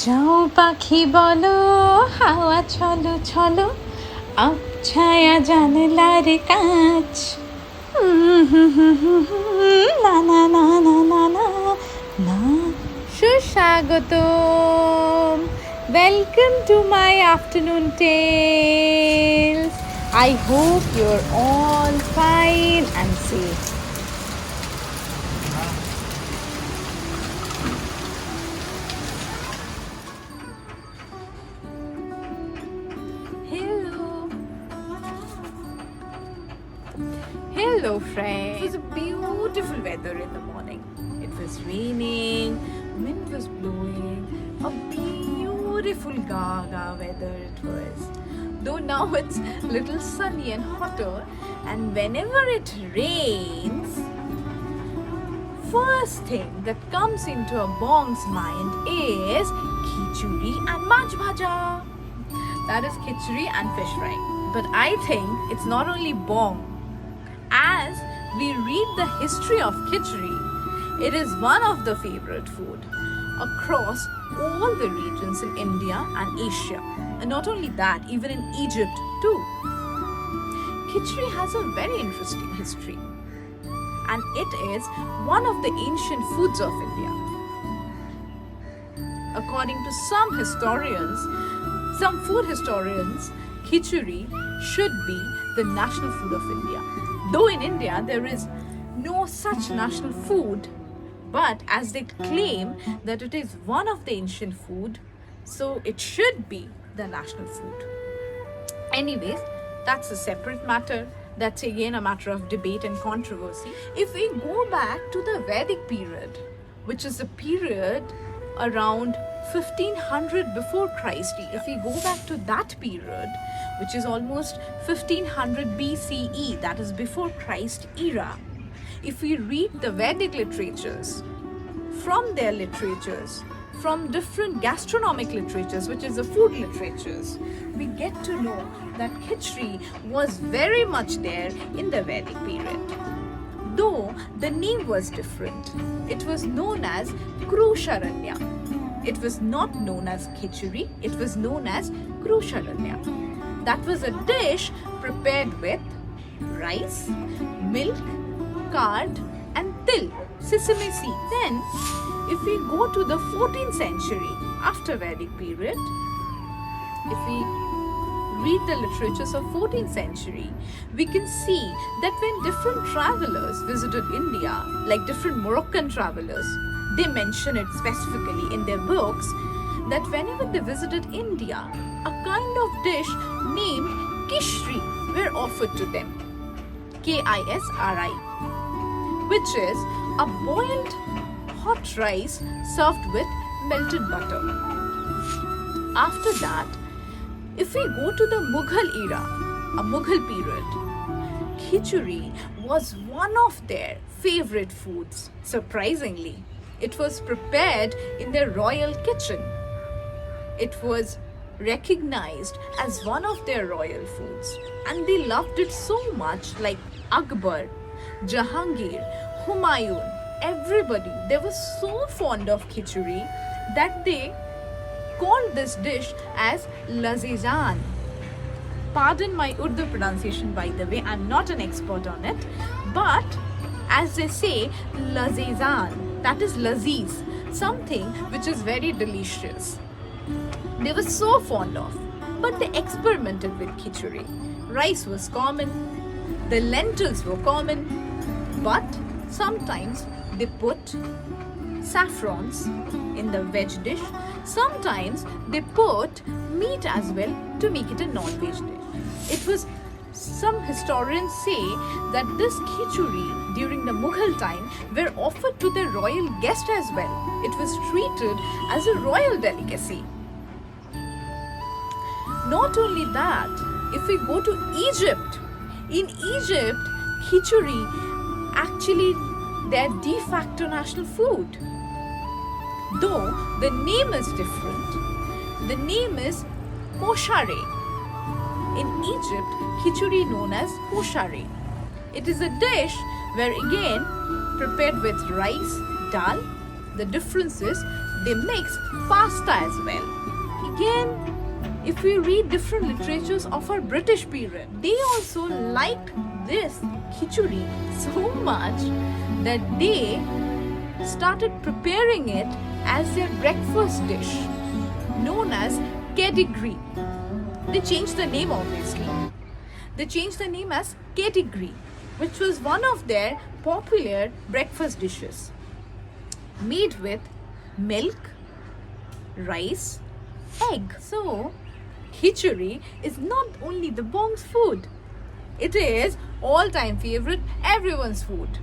যাও পাখি বলো, হাওয়া চলো চলো, ছায়া জানলার কাছ। না না না না না না না। সুস্বাগতম, welcome to my afternoon tales. I hope you're all fine and safe. Hello friends. It was a beautiful weather in the morning. It was raining, wind was blowing, a beautiful Gaga weather it was. Though now it's a little sunny and hotter, and whenever it rains, first thing that comes into a bong's mind is khichdi and mach bhaja. That is khichdi and fish fry. But I think it's not only bong. As we read the history of khichdi, it is one of the favorite food across all the regions in India and Asia. And not only that, even in Egypt too. Khichdi has a very interesting history, and it is one of the ancient foods of India. According to some food historians, khichdi should be the national food of India. Though in India there is no such national food, but as they claim that it is one of the ancient food, so it should be the national food. Anyways, that's a separate matter. That's again a matter of debate and controversy. If we go back to the Vedic period, which is a period around 1500 before Christ, if we go back to that period, which is almost 1500 BCE, that is before Christ era, if we read the Vedic literatures, from their literatures, from different gastronomic literatures, which is the food literatures, we get to know that khichdi was very much there in the Vedic period. Though the name was different, it was known as Krusharanya. It was not known as khichdi, it was known as Krusharanya. That was a dish prepared with rice, milk, curd and til, sesame seed. Then, if we go to the 14th century, after Vedic period, if we read the literatures of 14th century, we can see that when different travelers visited India, like different Moroccan travelers, they mention it specifically in their books, that whenever they visited India, a kind of dish named kishri were offered to them. Kisri, which is a boiled hot rice served with melted butter. After that, if we go to the Mughal era, a Mughal period, khichdi was one of their favorite foods. Surprisingly, it was prepared in their royal kitchen. It was recognized as one of their royal foods, and they loved it so much. Like Akbar, Jahangir, Humayun, everybody, they were so fond of khichdi that they called this dish as lazizan. Pardon my Urdu pronunciation, by the way, I'm not an expert on it, but as they say, lazizan, that is laziz, something which is very delicious. They were so fond of, but they experimented with khichdi. Rice was common, the lentils were common, but sometimes they put saffrons in the veg dish. Sometimes they put meat as well to make it a non-veg dish. It was, some historians say that this khichdi during the Mughal time were offered to the royal guest as well. It was treated as a royal delicacy. Not only that, if we go to Egypt, in Egypt, khichdi actually their de facto national food. Though the name is different, the name is koshare. In Egypt, khichdi known as koshare. It is a dish where again prepared with rice, dal. The difference is they mix pasta as well. Again, if we read different literatures of our British period, they also liked this khichdi so much that they started preparing it as their breakfast dish known as kedigree. They changed the name obviously. They changed the name as kedigree, which was one of their popular breakfast dishes made with milk, rice, egg. So, khichdi is not only the Bong's food, it is all-time favorite, everyone's food.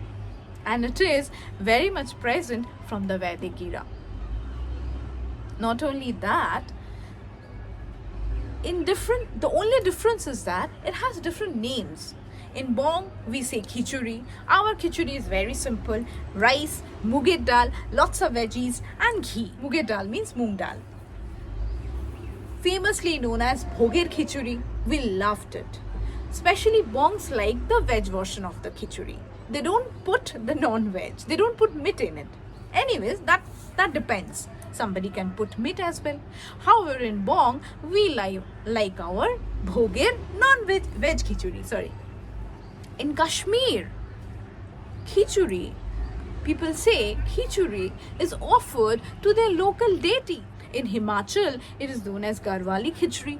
And it is very much present from the Vedic era. Not only that, the only difference is that it has different names. In Bong, we say khichdi. Our khichdi is very simple: rice, muger dal, lots of veggies, and ghee. Muger dal means moong dal. Famously known as bhoger khichdi, we loved it. Especially Bongs like the veg version of the khichdi. They don't put the non-veg. They don't put meat in it. Anyways, that depends. Somebody can put meat as well. However, in Bong, we like our bhoger veg khichdi. Sorry. In Kashmir, khichdi, people say khichdi is offered to their local deity. In Himachal, it is known as Garhwali khichdi.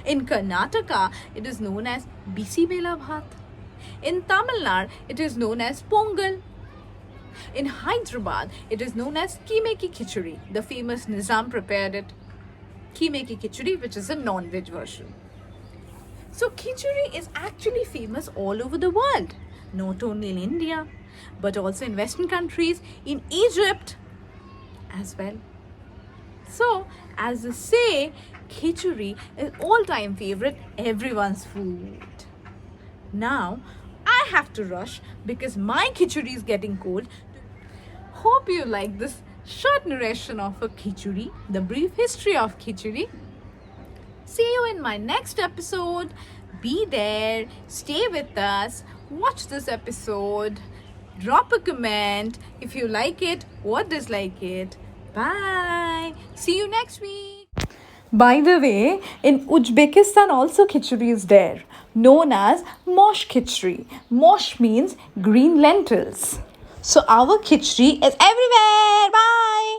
In Karnataka, it is known as Bisi Bela Bhat. In Tamil Nadu, it is known as Pongal. In Hyderabad, it is known as Keeme ki khichdi. The famous Nizam prepared it. Keeme ki khichdi, which is a non-veg version. So khichdi is actually famous all over the world, not only in India, but also in Western countries, in Egypt as well. So, as they say, khichdi is all-time favorite, everyone's food. Now, I have to rush because my khichdi is getting cold. Hope you like this short narration of a khichdi, the brief history of khichdi. See you in my next episode. Be there, stay with us, watch this episode, drop a comment if you like it or dislike it. Bye. See you next week. By the way, in Uzbekistan also khichdi is there, known as mosh khichdi. Mosh means green lentils. So our khichdi is everywhere. Bye.